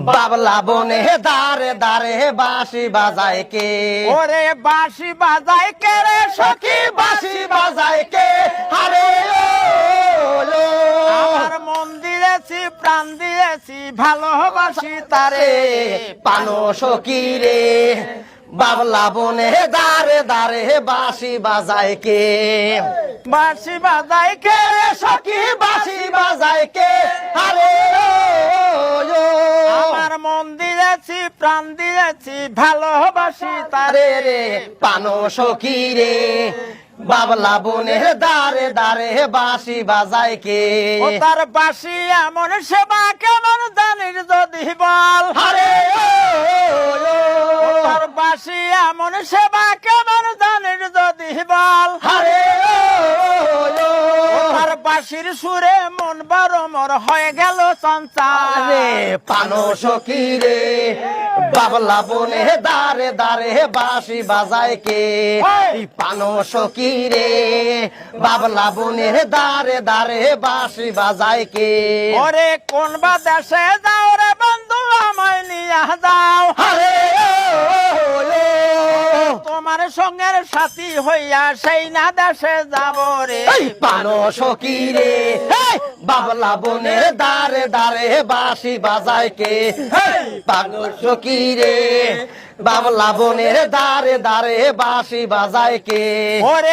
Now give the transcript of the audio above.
বাবলা বনে দারে দারে বাঁশি বাজায় কে? ওরে বাঁশি বাজায় কে রে সখী বাঁশি বাজায় কে? আরে ও আমার মন দিয়েছি প্রাণ দিয়েছি ভালোবাসি তারে পানো সখী রে, বাবলা বনে দারে দারে বাঁশি বাজায় কে? বাঁশি বাজায় কে রে সখী বাঁশি বাজায় কে? আরে ও আমার মন দিয়েছি প্রাণ দিয়েছি ভালোবাসি তারে আরে রে পানো সখী রে, বাবলা বনে দারে দারে বাঁশি বাজায় কে? ও তার বাঁশি এমন সেবা কেমন জানিস যদি বল আরে ও তার বাঁশি এমন সেবা কেমন জানিস যদি বল আরে ও তার বাঁশির সুরে মন বড় মোর হয়ে গেল চঞ্চল রে পানো সখী রে, বাবলা বনে দারে দারে বাঁশি বাজায় কে? পানো সখী রে, বাবলা বনে দারে দারে বাঁশি বাজায় কে? ওরে কোন বা দেশে যাও রে বন্ধু আমায় নিয়ে যাও আরে তোমার সঙ্গের সাথী হইয়া সেই না দেশে যাব রে পানো সখী রে, বাবলা বনে দারে দারে বাঁশি বাজায় কে? পানো সখী রে, বাবলা বনে দারে দারে বাঁশি বাজায় কে? ওরে